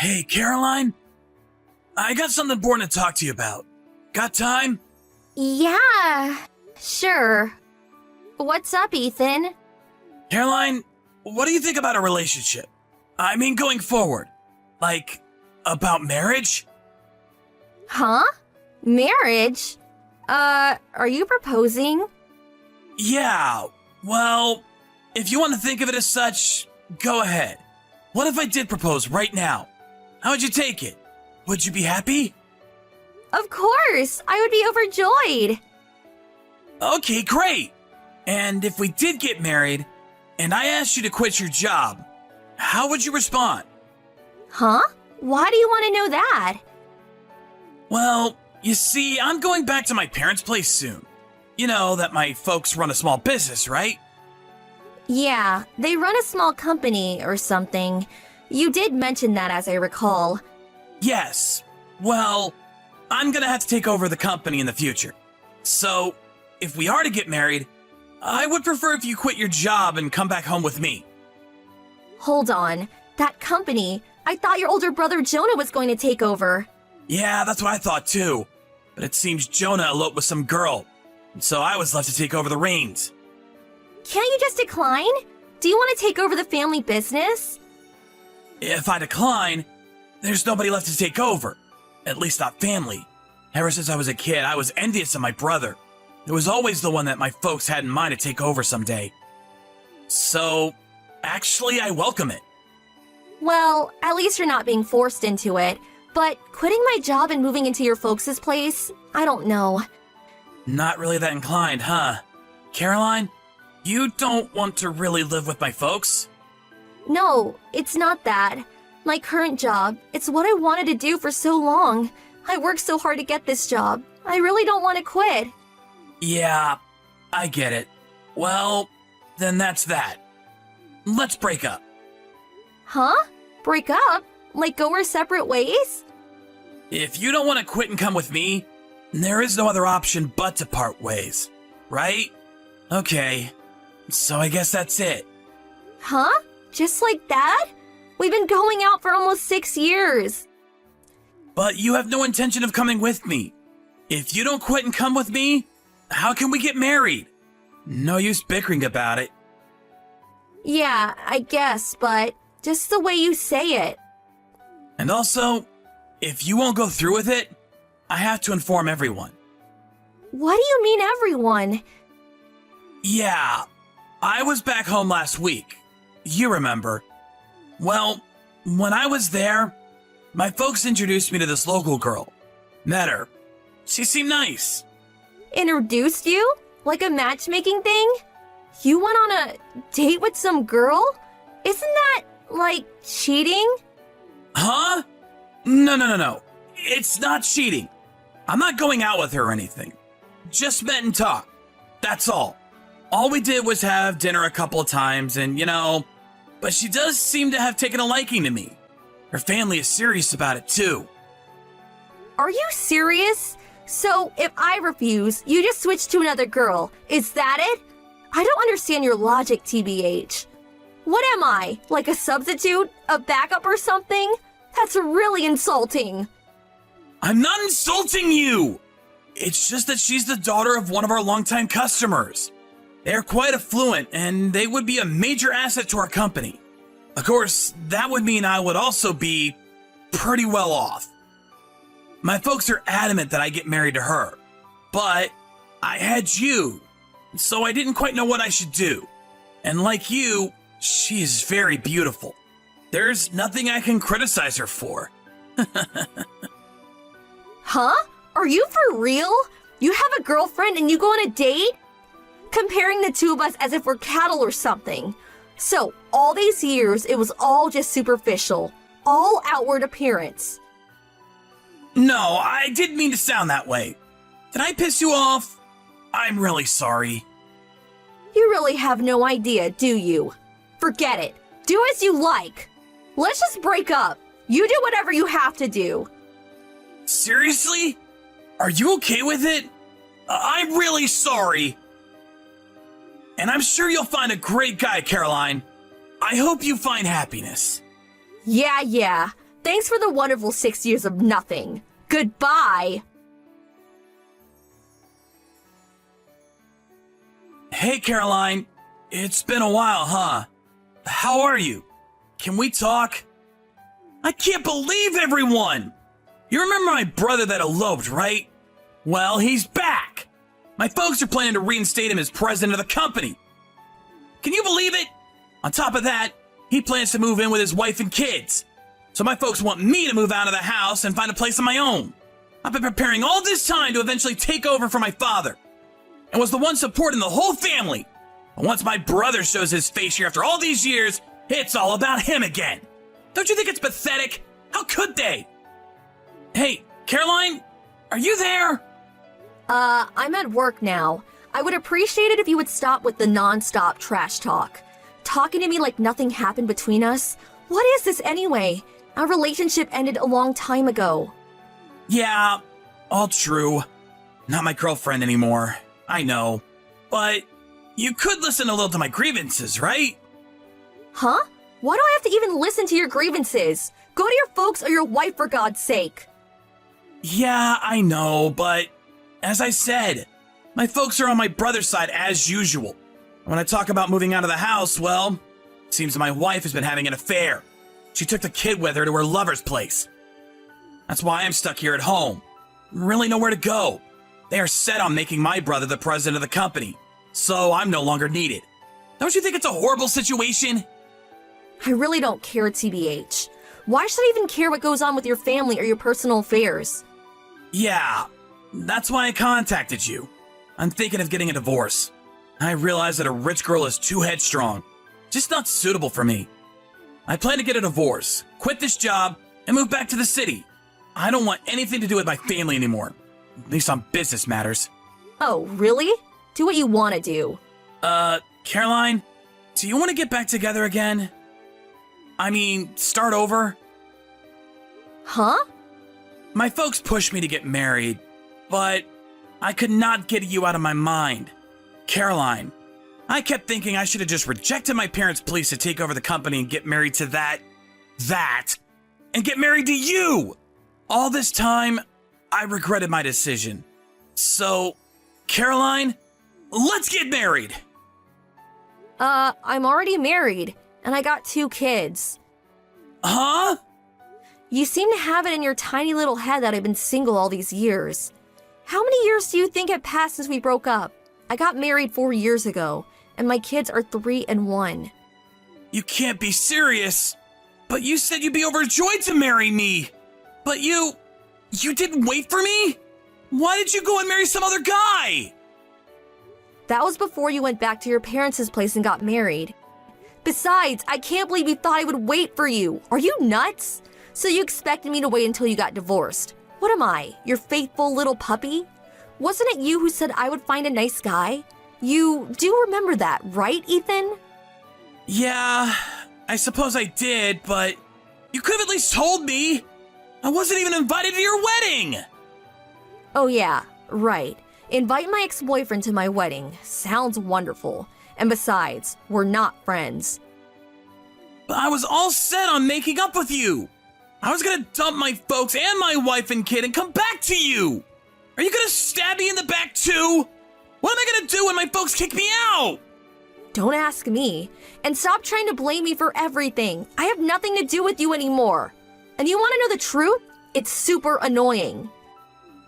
Hey, Caroline? I got something important to talk to you about. Got time? Yeah, sure. What's up, Ethan? Caroline, what do you think about a relationship? I mean, going forward. Like, about marriage? Huh? Marriage? Are you proposing? Yeah, well, if you want to think of it as such, go ahead. What if I did propose right now? How would you take it? Would you be happy? Of course! I would be overjoyed! Okay, great. And if we did get married, and I asked you to quit your job, how would you respond? Huh? Why do you want to know that? Well, you see, I'm going back to my parents' place soon. You know that my folks run a small business, right? Yeah, they run a small company or something. You did mention that, as I recall. Yes. Well, I'm gonna have to take over the company in the future. So, if we are to get married, I would prefer if you quit your job and come back home with me. Hold on. That company, I thought your older brother Jonah was going to take over. Yeah, that's what I thought too. But it seems Jonah eloped with some girl, and so I was left to take over the reins. Can't you just decline? Do you want to take over the family business? If I decline, there's nobody left to take over. At least not family. Ever since I was a kid, I was envious of my brother. It was always the one that my folks had in mind to take over someday. So, actually, I welcome it. Well, at least you're not being forced into it. But quitting my job and moving into your folks' place, I don't know. Not really that inclined, huh? Caroline, you don't want to really live with my folks? No, it's not that. My current job, it's what I wanted to do for so long. I worked so hard to get this job. I really don't want to quit. Yeah, I get it. Well, then that's that. Let's break up. Huh? Break up? Like go our separate ways? If you don't want to quit and come with me, there is no other option but to part ways, right? Okay, so I guess that's it. Huh? Just like that? We've been going out for almost 6 years. But you have no intention of coming with me. If you don't quit and come with me, how can we get married? No use bickering about it. Yeah, I guess, but just the way you say it. And also, if you won't go through with it, I have to inform everyone. What do you mean, everyone? Yeah, I was back home last week. You remember. Well, when I was there, my folks introduced me to this local girl. Met her. She seemed nice. Introduced you? Like a matchmaking thing? You went on a date with some girl? Isn't that, like, cheating? Huh? No. It's not cheating. I'm not going out with her or anything. Just met and talked. That's all. All we did was have dinner a couple of times and, but she does seem to have taken a liking to me. Her family is serious about it too. Are you serious? So, if I refuse, you just switch to another girl. Is that it? I don't understand your logic, TBH. What am I? Like a substitute? A backup or something? That's really insulting. I'm not insulting you! It's just that she's the daughter of one of our longtime customers. They're quite affluent, and they would be a major asset to our company. Of course, that would mean I would also be pretty well off. My folks are adamant that I get married to her, but I had you, so I didn't quite know what I should do. And like you, she is very beautiful. There's nothing I can criticize her for. Huh? Are you for real? You have a girlfriend and you go on a date? Comparing the two of us as if we're cattle or something. So, all these years, it was all just superficial. All outward appearance. No, I didn't mean to sound that way. Did I piss you off? I'm really sorry. You really have no idea, do you? Forget it. Do as you like. Let's just break up. You do whatever you have to do. Seriously? Are you okay with it? I'm really sorry. And I'm sure you'll find a great guy, Caroline. I hope you find happiness. Yeah. Thanks for the wonderful 6 years of nothing. Goodbye! Hey, Caroline. It's been a while, huh? How are you? Can we talk? I can't believe everyone! You remember my brother that eloped, right? Well, he's back! My folks are planning to reinstate him as president of the company. Can you believe it? On top of that, he plans to move in with his wife and kids. So my folks want me to move out of the house and find a place of my own. I've been preparing all this time to eventually take over for my father, and was the one supporting the whole family. And once my brother shows his face here after all these years, it's all about him again. Don't you think it's pathetic? How could they? Hey, Caroline, are you there? I'm at work now. I would appreciate it if you would stop with the non-stop trash talk. Talking to me like nothing happened between us. What is this anyway? Our relationship ended a long time ago. Yeah, all true. Not my girlfriend anymore. I know. But you could listen a little to my grievances, right? Huh? Why do I have to even listen to your grievances? Go to your folks or your wife, for God's sake. Yeah, I know, but as I said, my folks are on my brother's side as usual. When I talk about moving out of the house, well, it seems my wife has been having an affair. She took the kid with her to her lover's place. That's why I'm stuck here at home. Really nowhere to go. They are set on making my brother the president of the company, so I'm no longer needed. Don't you think it's a horrible situation? I really don't care, TBH. Why should I even care what goes on with your family or your personal affairs? Yeah, that's why I contacted you. I'm thinking of getting a divorce. I realize that a rich girl is too headstrong, just not suitable for me. I plan to get a divorce, quit this job, and move back to the city. I don't want anything to do with my family anymore, at least on business matters. Oh, really? Do what you want to do. Caroline, do you want to get back together again? I mean, start over? Huh? My folks pushed me to get married, but I could not get you out of my mind. Caroline, I kept thinking I should have just rejected my parents' pleas to take over the company and get married to and get married to you. All this time, I regretted my decision. So, Caroline, let's get married. I'm already married, and I got 2 kids. Huh? You seem to have it in your tiny little head that I've been single all these years. How many years do you think have passed since we broke up? I got married 4 years ago, and my kids are 3 and 1. You can't be serious. But you said you'd be overjoyed to marry me. But you didn't wait for me? Why did you go and marry some other guy? That was before you went back to your parents' place and got married. Besides, I can't believe you thought I would wait for you. Are you nuts? So you expected me to wait until you got divorced. What am I, your faithful little puppy? Wasn't it you who said I would find a nice guy? You do remember that, right, Ethan? Yeah, I suppose I did, but you could have at least told me. I wasn't even invited to your wedding. Oh yeah, right. Invite my ex-boyfriend to my wedding. Sounds wonderful. And besides, we're not friends. But I was all set on making up with you. I was gonna dump my folks and my wife and kid and come back to you. Are you gonna stab me in the back too? What am I gonna do when my folks kick me out? Don't ask me. And stop trying to blame me for everything. I have nothing to do with you anymore. And you want to know the truth? It's super annoying.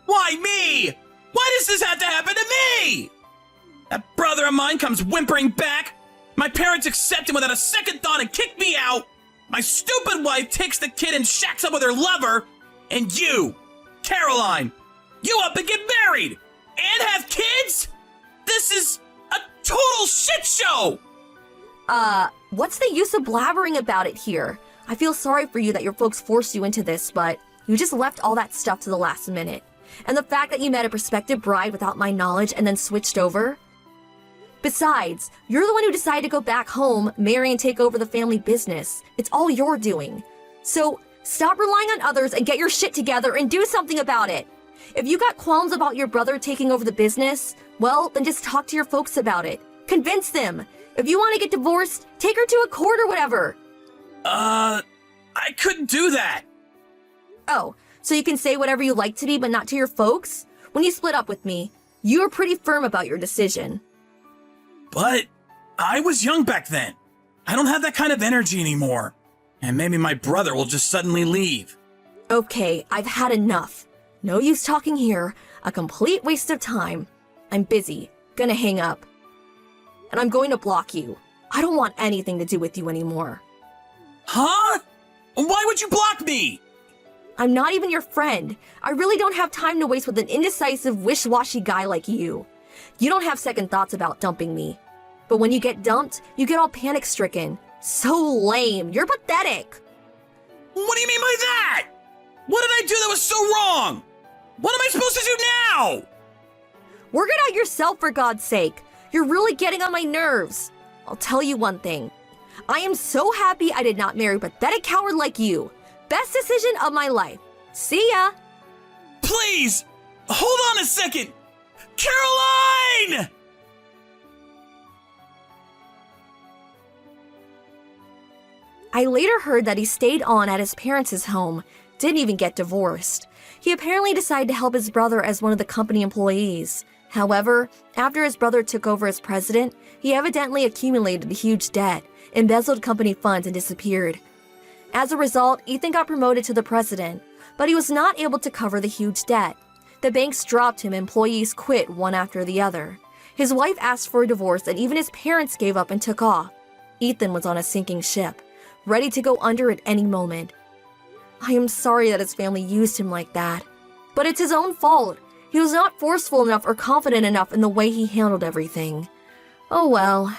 Why me? Why does this have to happen to me? That brother of mine comes whimpering back. My parents accept him without a second thought and kick me out. My stupid wife takes the kid and shacks up with her lover. And you, Caroline, you up and get married and have kids? This is a total shit show. What's the use of blabbering about it here? I feel sorry for you that your folks forced you into this, but you just left all that stuff to the last minute. And the fact that you met a prospective bride without my knowledge and then switched over. Besides, you're the one who decided to go back home, marry and take over the family business. It's all you're doing. So stop relying on others and get your shit together and do something about it. If you got qualms about your brother taking over the business, well, then just talk to your folks about it. Convince them. If you want to get divorced, take her to a court or whatever. I couldn't do that. Oh, so you can say whatever you like to me, but not to your folks? When you split up with me, you were pretty firm about your decision. But I was young back then. I don't have that kind of energy anymore. And maybe my brother will just suddenly leave. Okay, I've had enough. No use talking here. A complete waste of time. I'm busy. Gonna hang up. And I'm going to block you. I don't want anything to do with you anymore. Huh? Why would you block me? I'm not even your friend. I really don't have time to waste with an indecisive, wish-washy guy like you. You don't have second thoughts about dumping me. But when you get dumped, you get all panic-stricken. So lame. You're pathetic. What do you mean by that? What did I do that was so wrong? What am I supposed to do now? Work it out yourself, for God's sake. You're really getting on my nerves. I'll tell you one thing. I am so happy I did not marry a pathetic coward like you. Best decision of my life. See ya. Please, hold on a second. Caroline! I later heard that he stayed on at his parents' home, didn't even get divorced. He apparently decided to help his brother as one of the company employees. However, after his brother took over as president, he evidently accumulated a huge debt, embezzled company funds, and disappeared. As a result, Ethan got promoted to the president, but he was not able to cover the huge debt. The banks dropped him, employees quit one after the other. His wife asked for a divorce, and even his parents gave up and took off. Ethan was on a sinking ship, ready to go under at any moment. I am sorry that his family used him like that, but it's his own fault. He was not forceful enough or confident enough in the way he handled everything. Oh well.